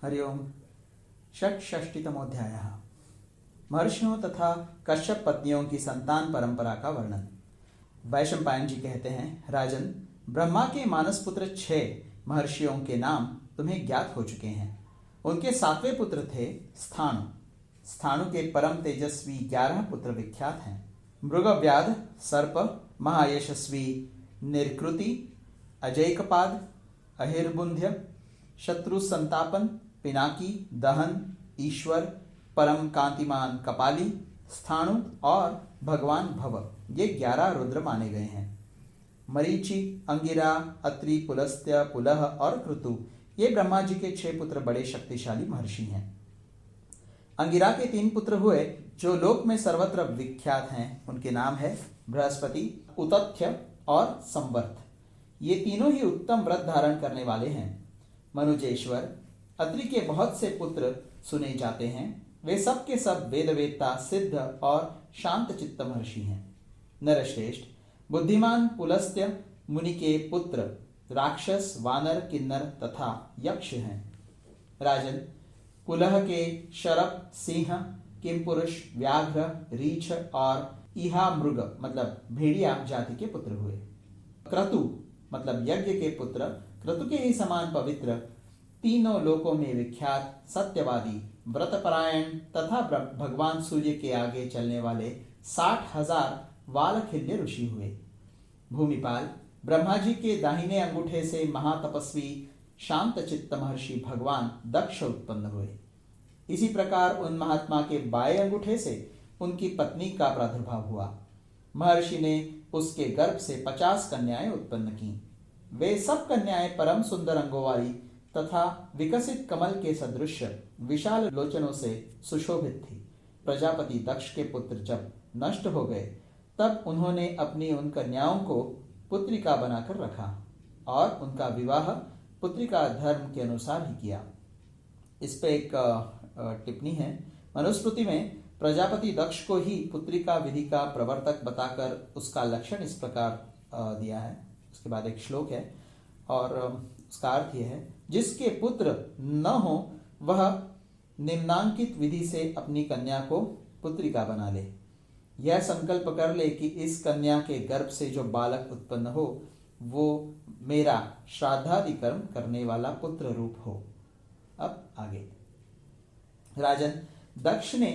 हरिओम। षट्षष्टितमोऽध्यायः। महर्षियों तथा कश्यप पत्नियों की संतान परंपरा का वर्णन। वैशंपायन जी कहते हैं, राजन, ब्रह्मा के मानस पुत्र 6 महर्षियों के नाम तुम्हें ज्ञात हो चुके हैं। उनके 7वें पुत्र थे स्थाणु। स्थाणु के परम तेजस्वी 11 पुत्र विख्यात हैं। मृगव्याध, सर्प, महायशस्वी निर्कृति, अजैकपाद, अहिर्बुंध्य, शत्रु संतापन, पिनाकी, दहन, ईश्वर, परम कांतिमान कपाली, स्थाणु और भगवान भव, ये 11 रुद्र माने गए हैं। मरीचि, अंगिरा, अत्रि, पुलस्त्य, पुलह और क्रतु, ये ब्रह्मा जी के 6 पुत्र बड़े शक्तिशाली महर्षि हैं। अंगिरा के 3 पुत्र हुए जो लोक में सर्वत्र विख्यात हैं। उनके नाम है बृहस्पति, उतथ्य और संवर्त। ये तीनों ही उत्तम व्रत धारण करने वाले हैं। मनुजेश्वर, अत्रि के बहुत से पुत्र सुने जाते हैं। वे सब के सब वेदवेत्ता, सिद्ध और शांत चित्त महर्षि हैं। नरश्रेष्ठ, बुद्धिमान पुलस्त्य मुनि के पुत्र राक्षस, वानर, किन्नर तथा यक्ष हैं। राजन, पुलह के शरभ, सिंह, किमपुरुष, व्याघ्र, रीछ और इहा मृग मतलब भेड़िया जाति के पुत्र हुए। क्रतु मतलब यज्ञ के पुत्र, क्रतु के ही समान पवित्र, तीनों लोकों में विख्यात, सत्यवादी, व्रतपरायण तथा भगवान सूर्य के आगे चलने वाले 60,000 वालखिल्य ऋषि हुए। भूमिपाल, ब्रह्मा जी के दाहिने अंगूठे से महातपस्वी शांत चित्त महर्षि भगवान दक्ष उत्पन्न हुए। इसी प्रकार उन महात्मा के बाएं अंगूठे से उनकी पत्नी का प्रादुर्भाव हुआ। महर्षि ने उसके गर्भ से 50 कन्याएं उत्पन्न की। वे सब कन्याएं परम सुंदर अंगों वाली तथा विकसित कमल के सदृश विशाल लोचनों से सुशोभित थी। प्रजापति दक्ष के पुत्र जब नष्ट हो गए तब उन्होंने अपनी उन कन्याओं को पुत्रिका बनाकर रखा और उनका विवाह पुत्रिका धर्म के अनुसार ही किया। इस पे एक टिप्पणी है। मनुस्मृति में प्रजापति दक्ष को ही पुत्रिका विधि का प्रवर्तक बताकर उसका लक्षण इस प्रकार दिया है। उसके बाद एक श्लोक है और उसका अर्थ यह है, जिसके पुत्र न हो वह निम्नांकित विधि से अपनी कन्या को पुत्रिका बना ले। यह संकल्प कर ले कि इस कन्या के गर्भ से जो बालक उत्पन्न हो वो मेरा श्राद्धादि कर्म करने वाला पुत्र रूप हो। अब आगे। राजन, दक्ष ने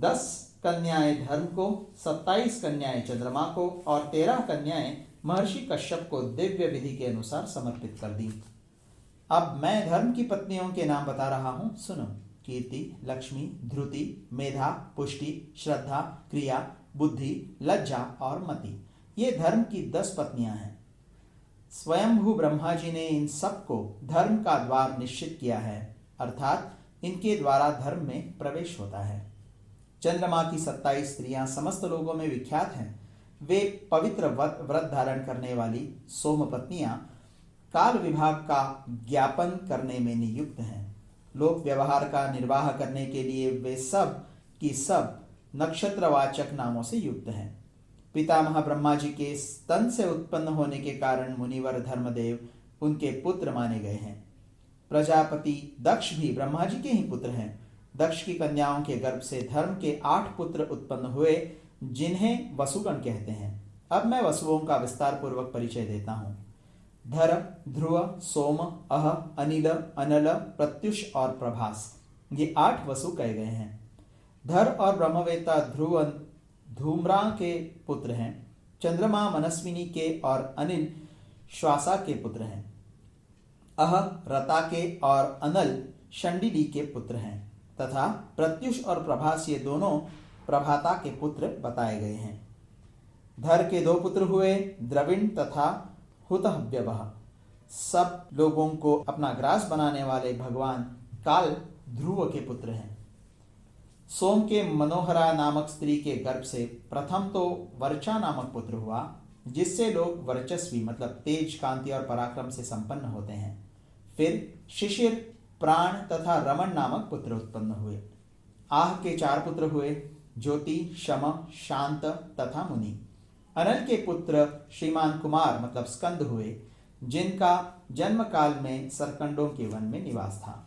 10 कन्याएं धर्म को, 27 कन्याएं चंद्रमा को और 13 कन्याएं महर्षि कश्यप को दिव्य विधि के अनुसार समर्पित कर दी। अब मैं धर्म की पत्नियों के नाम बता रहा हूं, सुनो। कीर्ति, लक्ष्मी, ध्रुति, मेधा, पुष्टि, श्रद्धा, क्रिया, बुद्धि, लज्जा और मति, ये धर्म की 10 पत्नियां हैं। स्वयंभू ब्रह्मा जी ने इन सबको धर्म का द्वार निश्चित किया है, अर्थात इनके द्वारा धर्म में प्रवेश होता है। चंद्रमा की 27 स्त्रियां समस्त लोगों में विख्यात हैं। वे पवित्र व्रत धारण करने वाली सोम पत्नियां काल विभाग का ज्ञापन करने में नियुक्त हैं। लोक व्यवहार का निर्वाह करने के लिए वे सब की सब नक्षत्रवाचक नामों से युक्त हैं। पितामह ब्रह्मा जी के स्तन से उत्पन्न होने के कारण मुनिवर धर्मदेव उनके पुत्र माने गए हैं। प्रजापति दक्ष भी ब्रह्मा जी के ही पुत्र हैं। दक्ष की कन्याओं के गर्भ से धर्म के 8 पुत्र उत्पन्न हुए जिन्हें वसुगण कहते हैं। अब मैं वसुओं का विस्तार पूर्वक परिचय देता हूं। धर, ध्रुव, सोम, अह, अनिल, अनल, प्रत्युष और प्रभास, ये 8 वसु कहे गए हैं। धर और ब्रह्मवेत्ता ध्रुव धूम्रा के पुत्र हैं। चंद्रमा मनस्विनी के और अनिल श्वासा के पुत्र हैं। अह रता के और अनल शंडिली के पुत्र हैं तथा प्रत्युष और प्रभास ये दोनों प्रभाता के पुत्र बताए गए हैं। धर के 2 पुत्र हुए, द्रविण तथा हुतव्यवह। सब लोगों को अपना ग्रास बनाने वाले भगवान काल ध्रुव के पुत्र हैं। सोम के मनोहरा नामक स्त्री के गर्भ से प्रथम तो वर्चा नामक पुत्र हुआ, जिससे लोग वर्चस्वी मतलब तेज, कांति और पराक्रम से संपन्न होते हैं। फिर शिशिर, प्राण तथा रमण नामक पुत्र उत्पन्न हुए। आह के 4 पुत्र हुए, ज्योति, शम, शांत तथा मुनि। अनल के पुत्र श्रीमान कुमार मतलब स्कंद हुए, जिनका जन्म काल में सरकंडों के वन में निवास था।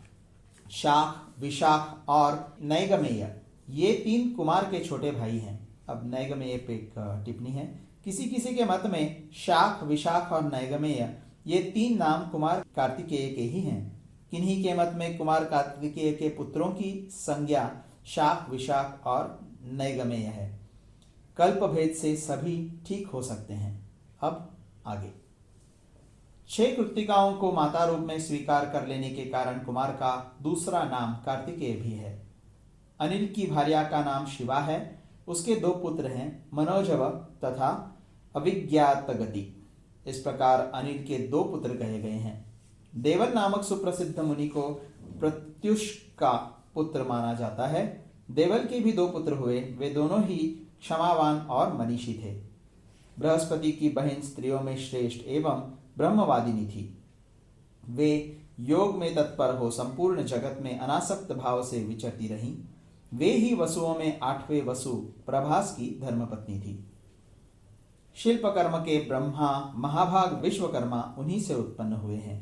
शाख, विशाख और नैगमेय ये 3 कुमार के छोटे भाई हैं। अब नैगमेय पे एक टिप्पणी है। किसी किसी के मत में शाख, विशाख और नैगमेय ये 3 नाम कुमार कार्तिकेय के ही हैं। किन्हीं के मत में कुमार कार्तिकेय के पुत्रों की संज्ञा शाख, विशाख और नैगमेय है। कल्प भेद से सभी ठीक हो सकते हैं। अब आगे 6 कृत्तिकाओं को माता रूप में स्वीकार कर लेने के कारण कुमार का दूसरा नाम कार्तिकेय भी है। अनिल की भार्या का नाम शिवा है। उसके 2 पुत्र हैं, मनोजव तथा अभिज्ञातगति। इस प्रकार अनिल के 2 पुत्र कहे गए हैं। देवल नामक सुप्रसिद्ध मुनि को प्रत्युष का पुत्र माना जाता है। देवल के भी 2 पुत्र हुए। वे दोनों ही क्षमावान और मनीषी थे। बृहस्पति की बहन स्त्रियों में श्रेष्ठ एवं ब्रह्मवादिनी थी। वे योग में तत्पर हो संपूर्ण जगत में अनासक्त भाव से विचरती रहीं। वे ही वसुओं में 8वें वसु प्रभास की धर्मपत्नी थी। शिल्प कर्म के ब्रह्मा महाभाग विश्वकर्मा उन्हीं से उत्पन्न हुए हैं।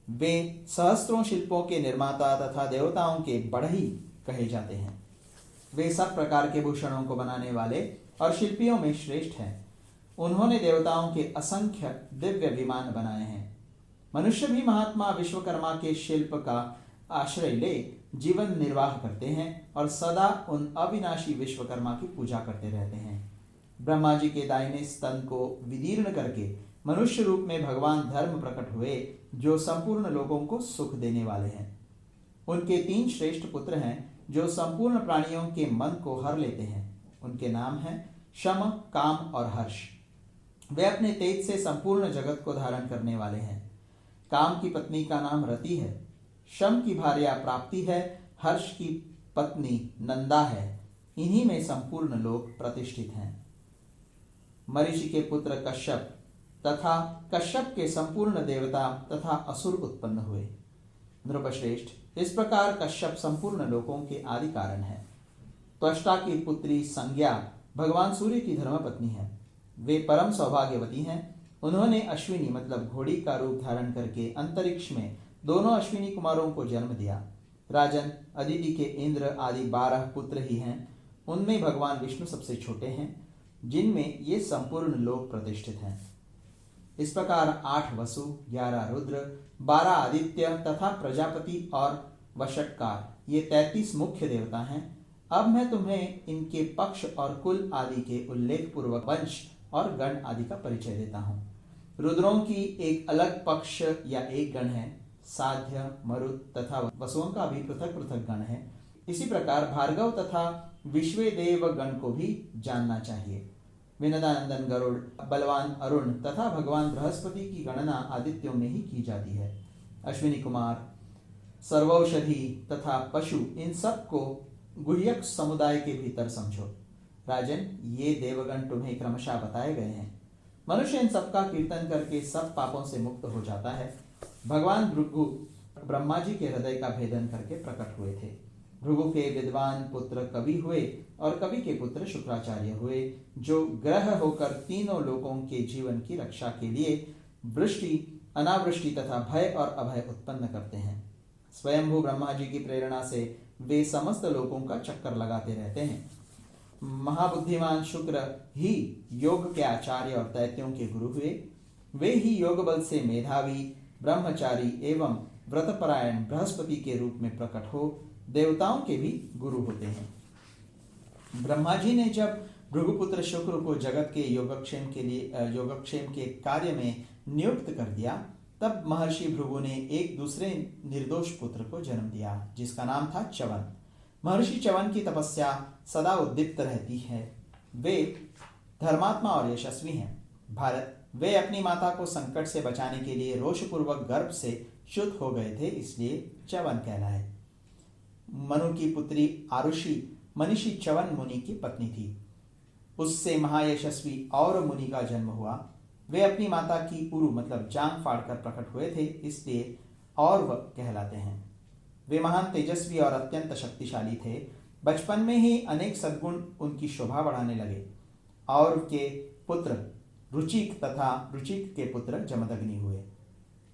वे सहस्त्रों शिल्पों के निर्माता तथा देवताओं के बढ़ई कहे जाते हैं। वे सब प्रकार के भूषणों को बनाने वाले और शिल्पियों में श्रेष्ठ हैं। उन्होंने देवताओं के असंख्य दिव्य विमान बनाए हैं। मनुष्य भी महात्मा विश्वकर्मा के शिल्प का आश्रय ले जीवन निर्वाह करते हैं और सदा उन अविनाशी विश्वकर्मा की पूजा करते रहते हैं। ब्रह्मा जी के दाहिने स्तन को विदीर्ण करके मनुष्य रूप में भगवान धर्म प्रकट हुए, जो संपूर्ण लोगों को सुख देने वाले हैं। उनके 3 श्रेष्ठ पुत्र हैं जो संपूर्ण प्राणियों के मन को हर लेते हैं। उनके नाम हैं शम, काम और हर्ष। वे अपने तेज से संपूर्ण जगत को धारण करने वाले हैं। काम की पत्नी का नाम रति है। शम की भार्या प्राप्ति है। हर्ष की पत्नी नंदा है। इन्हीं में संपूर्ण लोग प्रतिष्ठित हैं। मरीचि के पुत्र कश्यप तथा कश्यप के संपूर्ण देवता तथा असुर उत्पन्न हुए। नृपश्रेष्ठ, इस प्रकार कश्यप संपूर्ण लोकों के आदि कारण है। त्वष्टा की पुत्री संज्ञा भगवान सूर्य की धर्मपत्नी है। वे परम सौभाग्यवती हैं। उन्होंने अश्विनी मतलब घोड़ी का रूप धारण करके अंतरिक्ष में दोनों अश्विनी कुमारों को जन्म दिया। राजन, अदिति के इंद्र आदि 12 पुत्र ही हैं। उनमें भगवान विष्णु सबसे छोटे हैं, जिनमें ये संपूर्ण लोक प्रतिष्ठित हैं। इस प्रकार 8 वसु, 11 रुद्र, 12 आदित्य तथा प्रजापति और वषटकार ये 33 मुख्य देवता हैं। अब मैं तुम्हें इनके पक्ष और कुल आदि के उल्लेख पूर्वक वंश और गण आदि का परिचय देता हूँ। रुद्रों की एक अलग पक्ष या एक गण है। साध्य, मरुत तथा वसुओं का भी पृथक पृथक गण है। इसी प्रकार भार्गव तथा विश्वेदेव गण को भी जानना चाहिए। विनदानंदन गरुड़, बलवान अरुण तथा भगवान बृहस्पति की गणना आदित्यों में ही की जाती है। अश्विनी कुमार, सर्वौषधि तथा पशु, इन सब को गुह्यक समुदाय के भीतर समझो। राजन, ये देवगण तुम्हें क्रमशः बताए गए हैं। मनुष्य इन सबका कीर्तन करके सब पापों से मुक्त हो जाता है। भगवान भृगु ब्रह्मा जी के हृदय का भेदन करके प्रकट हुए थे। भृगु के विद्वान पुत्र कवि हुए और कवि के पुत्र शुक्राचार्य हुए, जो ग्रह होकर तीनों लोगों के जीवन की रक्षा के लिए वृष्टि, अनावृष्टि तथा भय और अभय उत्पन्न करते हैं। स्वयंभू ब्रह्मा जी की प्रेरणा से वे समस्त लोगों का चक्कर लगाते रहते हैं। महाबुद्धिमान शुक्र ही योग के आचार्य और दैत्यों के गुरु हुए। वे ही योग बल से मेधावी, ब्रह्मचारी एवं व्रतपरायण बृहस्पति के रूप में प्रकट हो देवताओं के भी गुरु होते हैं। ब्रह्मा जी ने जब भृगुपुत्र शुक्र को जगत के योगक्षेम के कार्य में नियुक्त कर दिया, तब महर्षि भृगु ने एक दूसरे निर्दोष पुत्र को जन्म दिया, जिसका नाम था च्यवन। महर्षि च्यवन की तपस्या सदा उद्दीप्त रहती है। वे धर्मात्मा और यशस्वी हैं। भारत, वे अपनी माता को संकट से बचाने के लिए रोषपूर्वक गर्भ से शुद्ध हो गए थे, इसलिए च्यवन कहलाए। मनु की पुत्री आरुषि मनीषी च्यवन मुनि की पत्नी थी। उससे महायशस्वी और मुनि का जन्म हुआ। वे अपनी माता की उरु मतलब जांग फाड़कर प्रकट हुए थे, इसलिए और वह कहलाते हैं। वे महान तेजस्वी और अत्यंत शक्तिशाली थे। बचपन में ही अनेक सद्गुण उनकी शोभा बढ़ाने लगे। और के पुत्र रुचिक तथा रुचिक के पुत्र जमदग्नि हुए।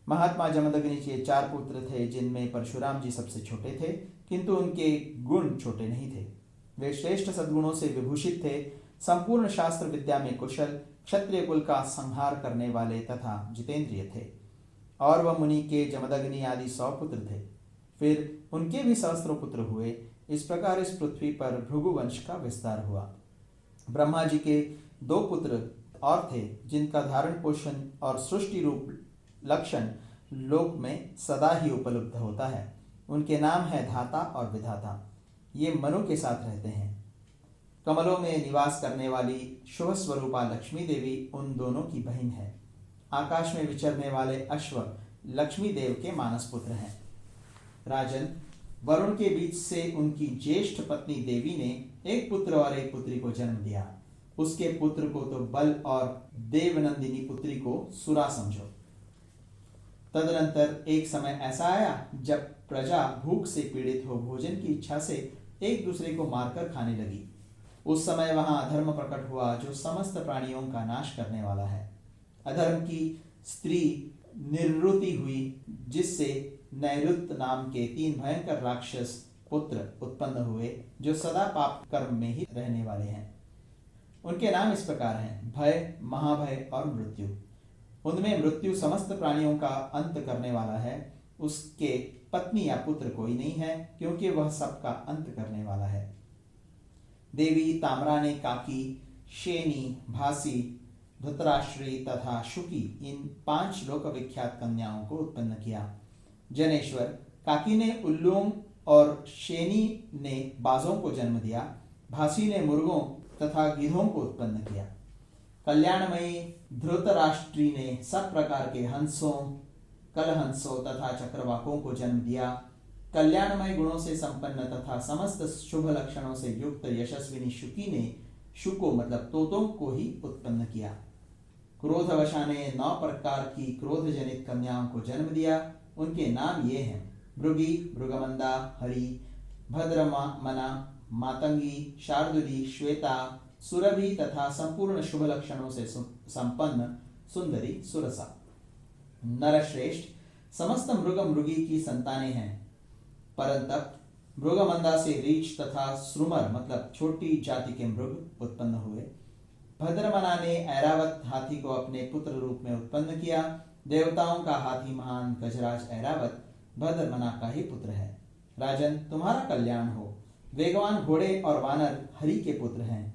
महात्मा जमदग्नि के 4 पुत्र थे, जिनमें परशुराम जी सबसे छोटे थे, किंतु उनके गुण छोटे नहीं थे। वे श्रेष्ठ सद्गुणों से विभूषित थे, संपूर्ण शास्त्र विद्या में कुशल, क्षत्रिय कुल का संहार करने वाले तथा जितेंद्रिय थे। और वह मुनि के जमदग्नि आदि 100 पुत्र थे। फिर उनके भी सहस्त्रों पुत्र हुए। इस प्रकार इस पृथ्वी पर भृगु वंश का विस्तार हुआ। ब्रह्मा जी के 2 पुत्र और थे, जिनका धारण पोषण और सृष्टि रूप लक्षण लोक में सदा ही उपलब्ध होता है। उनके नाम है धाता और विधाता। ये मनु के साथ रहते हैं। कमलों में निवास करने वाली शुभ स्वरूपा लक्ष्मी देवी उन दोनों की बहन है। आकाश में विचरने वाले अश्व लक्ष्मी देव के मानस पुत्र हैं। राजन, वरुण के बीच से उनकी ज्येष्ठ पत्नी देवी ने एक पुत्र और एक पुत्री को जन्म दिया। उसके पुत्र को तो बल और देवनंदिनी पुत्री को सुरा समझो। तदनंतर एक समय ऐसा आया जब प्रजा भूख से पीड़ित हो भोजन की इच्छा से एक दूसरे को मारकर खाने लगी। उस समय वहां अधर्म प्रकट हुआ, जो समस्त प्राणियों का नाश करने वाला है। अधर्म की स्त्री निवृत्ति हुई, जिससे नैऋत नाम के 3 भयंकर राक्षस पुत्र उत्पन्न हुए, जो सदा पाप कर्म में ही रहने वाले हैं। उनके नाम इस प्रकार हैं: भय, महाभय और मृत्यु। उनमें मृत्यु समस्त प्राणियों का अंत करने वाला है। उसके पत्नी या पुत्र कोई नहीं है, क्योंकि वह सबका अंत करने वाला है। देवी ताम्रा ने काकी, शेनी, भासी, धृतराष्ट्री तथा शुकी इन 5 लोक विख्यात कन्याओं को उत्पन्न किया। जनेश्वर, काकी ने उल्लुओं और शेनी ने बाजों को जन्म दिया। भासी ने मुर्गों तथा गिधों को उत्पन्न किया। कल्याणमयी धृतराष्ट्री ने सब प्रकार के हंसों, कलहंसों तथा चक्रवाकों को जन्म दिया। कल्याणमय गुणों से संपन्न तथा समस्त शुभ लक्षणों से युक्त यशस्विनी शुकी ने शुको मतलब तोतों को ही उत्पन्न किया। क्रोधवशा ने 9 प्रकार की क्रोध जनित कन्याओं को जन्म दिया। उनके नाम ये हैं: भृगि, भृगमंदा, हरि, भद्रमना, मातंगी, शार्दुली, श्वेता, सुरभि तथा संपूर्ण शुभ लक्षणों से संपन्न सुंदरी सुरसा। नरश्रेष्ठ, समस्त मृग मृगी की संतानें हैं। परंतप मृगमंदा से रीछ तथा श्रुमर मतलब छोटी जाति के मृग उत्पन्न हुए। भद्रमना ने ऐरावत हाथी को अपने पुत्र रूप में उत्पन्न किया। देवताओं का हाथी महान गजराज ऐरावत भद्रमना का ही पुत्र है। राजन, तुम्हारा कल्याण हो। वेगवान घोड़े और वानर हरि के पुत्र हैं।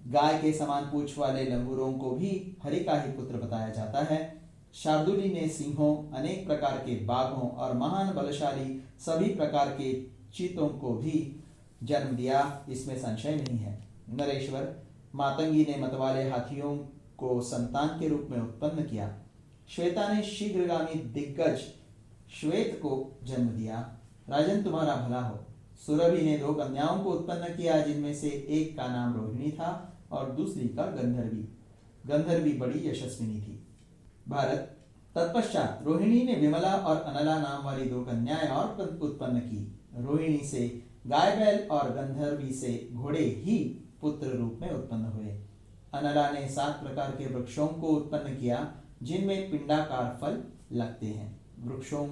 गाय के समान पूंछ वाले लंगूरों को भी हरि का ही पुत्र बताया जाता है। शार्दुली ने सिंहों, अनेक प्रकार के बाघों और महान बलशाली सभी प्रकार के चीतों को भी जन्म दिया, इसमें संशय नहीं है। नरेश्वर, मातंगी ने मतवाले हाथियों को संतान के रूप में उत्पन्न किया। श्वेता ने शीघ्रगामी दिग्गज श्वेत को जन्म दिया। राजन, तुम्हारा भला हो। सुरभि ने 2 कन्याओं को उत्पन्न किया, जिनमें से एक का नाम रोहिणी था और दूसरी का गंधर्वी। गंधर्वी बड़ी यशस्विनी थी। भारत, तत्पश्चात रोहिणी ने विमला और अनला नाम वाली 2 कन्याएं और उत्पन्न की। रोहिणी से गाय बैल और गंधर्वी से घोड़े ही पुत्र रूप में उत्पन्न हुए। अनला ने 7 प्रकार के वृक्षों को उत्पन्न किया, जिनमें पिंडाकार फल लगते हैं। वृक्षों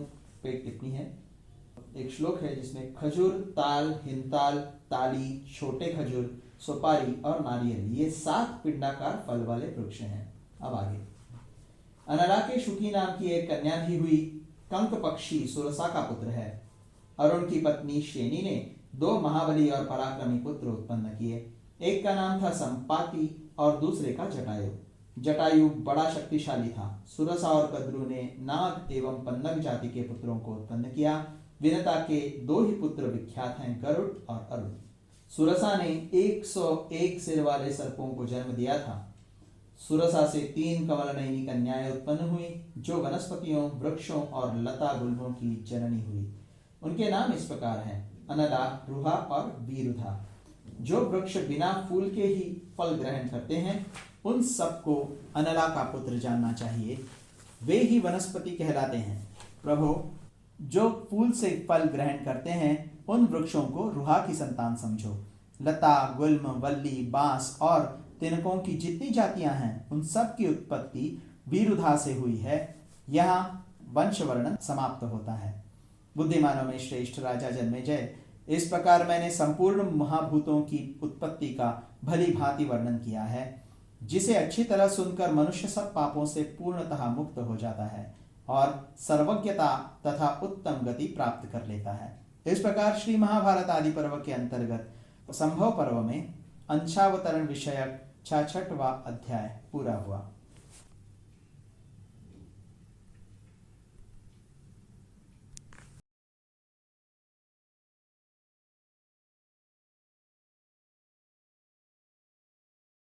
पे टिप्पणी है। एक श्लोक है जिसमें खजूर, ताल, हिमताल, ताली, छोटे खजूर, सुपारी और नारियल ये 7 पिंडाकार फल वाले वृक्ष हैं। अब आगे, अनला के शुकी नाम की एक कन्या भी हुई। कंक पक्षी सुरसा का पुत्र है। अरुण की पत्नी शेनी ने 2 महाबली और पराक्रमी पुत्र उत्पन्न किए। एक का नाम था संपाति और दूसरे का जटायु। जटायु बड़ा शक्तिशाली था। सुरसा और कद्रु ने नाग एवं पन्नग जाति के पुत्रों को उत्पन्न किया। विनता के 2 ही पुत्र विख्यात हैं, गरुड़ और अरुण। सुरसा ने 101 सिर वाले सर्पों को जन्म दिया था। सुरसा से 3 कमलनयनी कन्याएं उत्पन्न हुई, जो वनस्पतियों, वृक्षों और लता गुल्मों की जननी हुई। उनके नाम इस प्रकार हैं: अनला, रुहा और वीरुधा। जो वृक्ष बिना फूल के ही फल ग्रहण करते हैं, उन सबको अनला का पुत्र जानना चाहिए। वे ही वनस्पति कहलाते हैं। प्रभु, जो फूल से फल ग्रहण करते हैं, उन वृक्षों को रुहा की संतान समझो। लता, गुल्म, वल्ली, बांस और तिनकों की जितनी जातियां हैं, उन सब की उत्पत्ति वीरुधा से हुई है। यहाँ वंश वर्णन समाप्त होता है। बुद्धिमानों में श्रेष्ठ राजा जन्मेजय, इस प्रकार मैंने संपूर्ण महाभूतों की उत्पत्ति का भली भांति वर्णन किया है, जिसे अच्छी तरह सुनकर मनुष्य सब पापों से पूर्णतः मुक्त हो जाता है और सर्वज्ञता तथा उत्तम गति प्राप्त कर लेता है। इस प्रकार श्री महाभारत आदि पर्व के अंतर्गत संभव पर्व में अंशावतरण विषयक 66वां अध्याय पूरा हुआ।